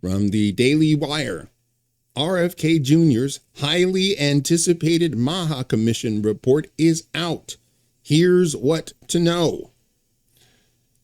From the Daily Wire, RFK Jr.'s highly anticipated Maha Commission report is out. Here's what to know.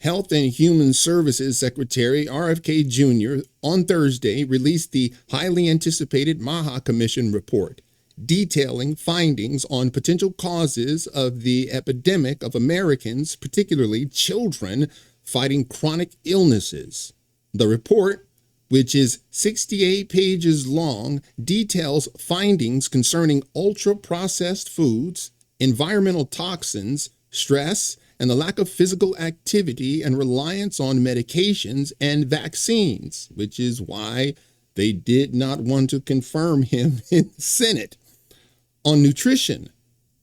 Health and Human Services Secretary RFK Jr. on Thursday released the highly anticipated Maha Commission report, detailing findings on potential causes of the epidemic of Americans, particularly children, fighting chronic illnesses. The report, which is 68 pages long, details findings concerning ultra-processed foods, environmental toxins, stress, and the lack of physical activity and reliance on medications and vaccines, which is why they did not want to confirm him in the Senate. On nutrition,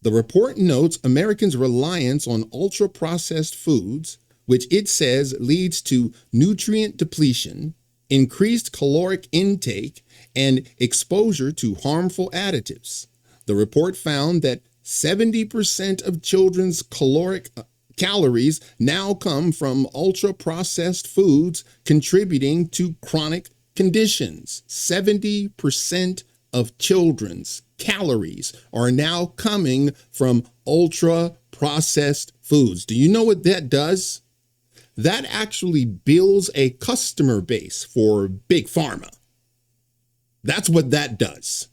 the report notes Americans' reliance on ultra-processed foods, which it says leads to nutrient depletion, increased caloric intake, and exposure to harmful additives. The report found that 70% of children's calories now come from ultra-processed foods, contributing to chronic conditions. 70% of children's calories are now coming from ultra-processed foods. Do you know what that does? That actually builds a customer base for Big Pharma. That's what that does.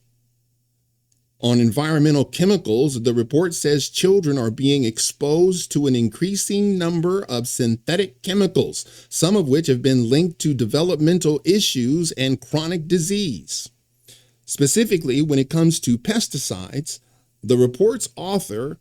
On environmental chemicals, the report says children are being exposed to an increasing number of synthetic chemicals, some of which have been linked to developmental issues and chronic disease. Specifically, when it comes to pesticides, the report's authors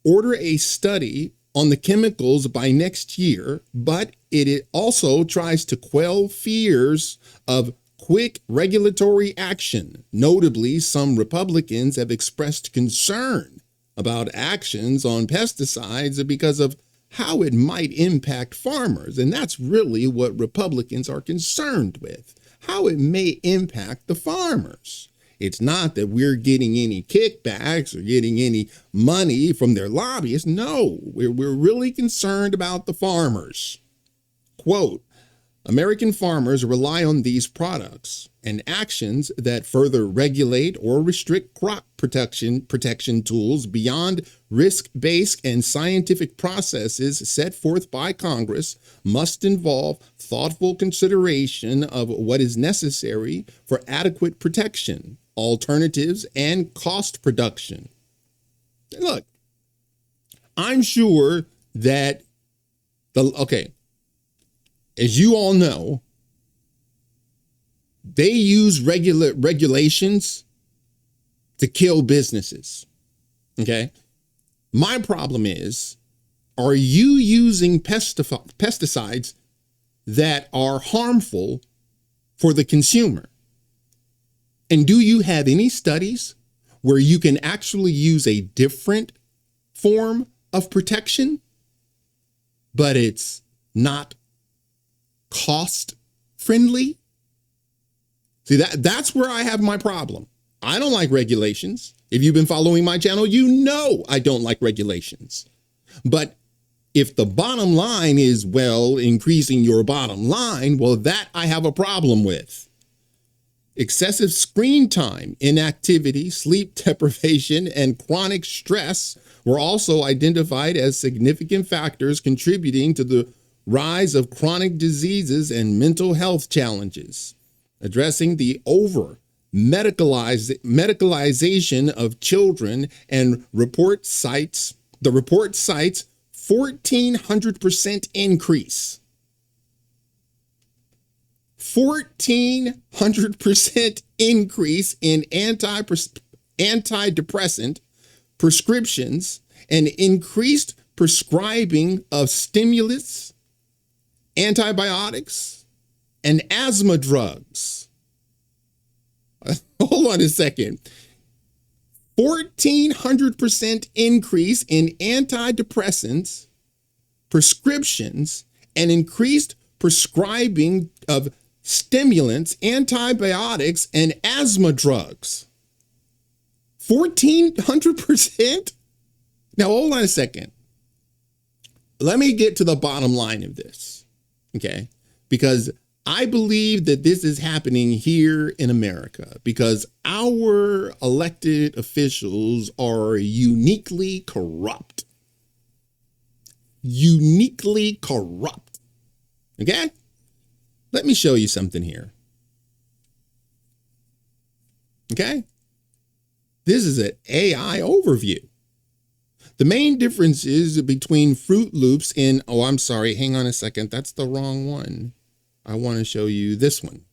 order a study on the chemicals by next year, but it also tries to quell fears of quick regulatory action. Notably, some Republicans have expressed concern about actions on pesticides because of how it might impact farmers. And that's really what Republicans are concerned with, how it may impact the farmers. It's not that we're getting any kickbacks or getting any money from their lobbyists. No, we're really concerned about the farmers. Quote, American farmers rely on these products, and actions that further regulate or restrict crop protection tools beyond risk-based and scientific processes set forth by Congress must involve thoughtful consideration of what is necessary for adequate protection, alternatives, and cost reduction. Look, I'm sure that as you all know, they use regulations to kill businesses. Okay. My problem is, are you using pesticides that are harmful for the consumer? And do you have any studies where you can actually use a different form of protection, but it's not cost friendly? See, that's where I have my problem. I don't like regulations. If you've been following my channel, you know I don't like regulations. But if the bottom line is, well, increasing your bottom line, well, that I have a problem with. Excessive screen time, inactivity, sleep deprivation, and chronic stress were also identified as significant factors contributing to the rise of chronic diseases and mental health challenges. Addressing the medicalization of children, and the report cites 1,400% increase. 1,400% increase in antidepressant prescriptions and increased prescribing of stimulants, antibiotics, and asthma drugs. Hold on a second. 1,400% increase in antidepressants, prescriptions, and increased prescribing of stimulants, antibiotics, and asthma drugs. 1,400%? Now, hold on a second. Let me get to the bottom line of this, okay? Because I believe that this is happening here in America because our elected officials are uniquely corrupt. Uniquely corrupt. Okay? Let me show you something here. Okay? This is an AI overview. The main difference is between Fruit Loops and, oh, I'm sorry, hang on a second. That's the wrong one. I want to show you this one.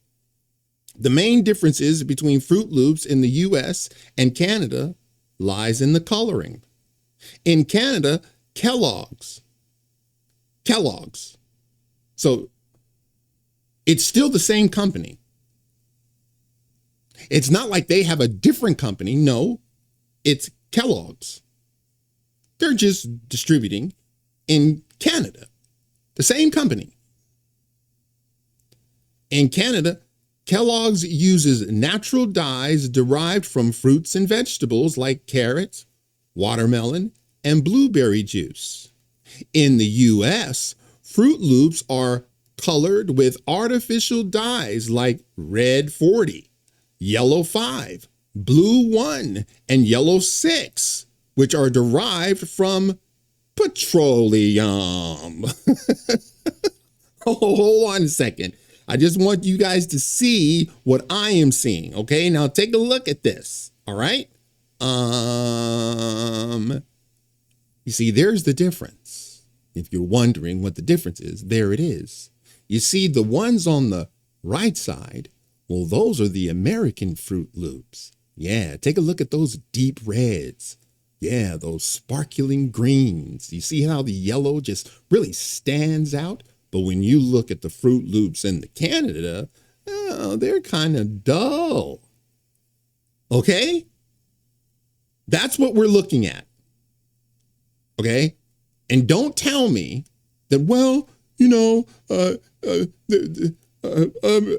The main difference is between Fruit Loops in the US and Canada lies in the coloring. In Canada, Kellogg's. So it's still the same company. It's not like they have a different company. No, it's Kellogg's. They're just distributing in Canada, the same company. In Canada, Kellogg's uses natural dyes derived from fruits and vegetables like carrots, watermelon, and blueberry juice. In the US, Fruit Loops are colored with artificial dyes like red 40, yellow 5, blue 1, and yellow 6, which are derived from petroleum. Hold on a second. I just want you guys to see what I am seeing. Okay, now take a look at this. All right. You see, there's the difference. If you're wondering what the difference is, there it is. You see the ones on the right side, well, those are the American Fruit Loops. Yeah, take a look at those deep reds. Yeah, those sparkling greens. You see how the yellow just really stands out? But when you look at the Fruit Loops in the Canada, oh, they're kind of dull. Okay? That's what we're looking at. Okay? And don't tell me that, well, you know,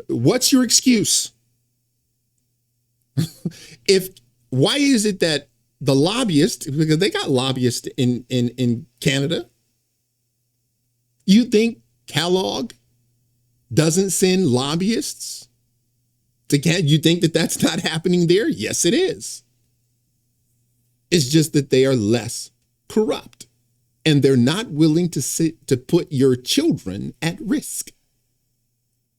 what's your excuse? Why is it that the lobbyists, because they got lobbyists in Canada, you think Kellogg doesn't send lobbyists to Canada? You think that that's not happening there? Yes, it is. It's just that they are less corrupt and they're not willing to put your children at risk.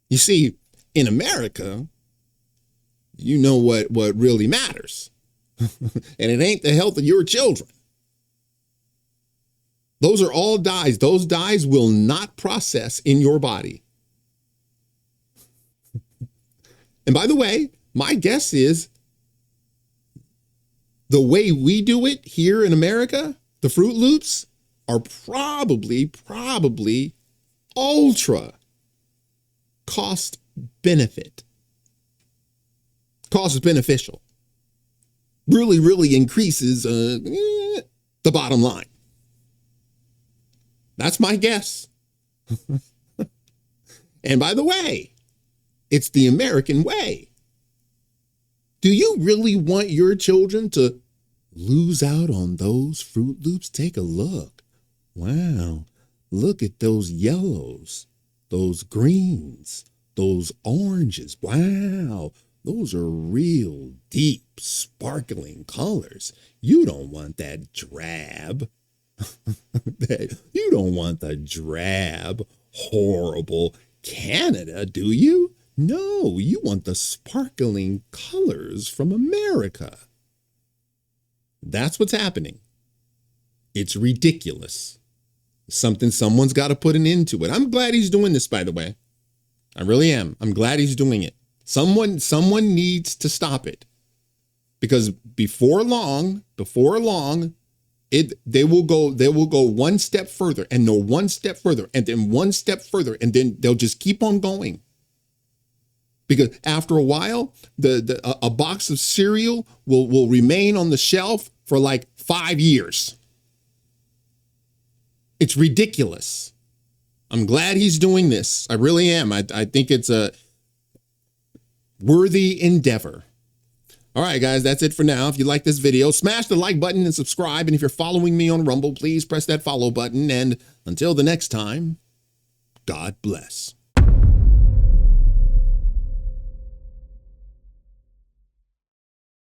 You see, in America, you know what really matters. And it ain't the health of your children. Those are all dyes. Those dyes will not process in your body. And by the way, my guess is the way we do it here in America, the Fruit Loops are probably ultra cost beneficial. Really increases the bottom line. That's my guess. And by the way, it's the American way. Do you really want your children to lose out on those Fruit Loops? Take a look. Wow. Look at those yellows, those greens, those oranges. Wow. Those are real deep, sparkling colors. You don't want that drab. You don't want the drab, horrible Canada, do you? No, you want the sparkling colors from America. That's what's happening. It's ridiculous. Someone's got to put an end to it. I'm glad he's doing this, by the way. I really am. I'm glad he's doing it. Someone needs to stop it, because before long, they will go one step further, and no one step further, and then one step further, and then they'll just keep on going. Because after a while, a box of cereal will remain on the shelf for like 5 years. It's ridiculous. I'm glad he's doing this. I really am. I think it's a worthy endeavor. All right, guys, that's it for now. If you like this video, smash the like button and subscribe. And if you're following me on Rumble, please press that follow button. And until the next time, God bless.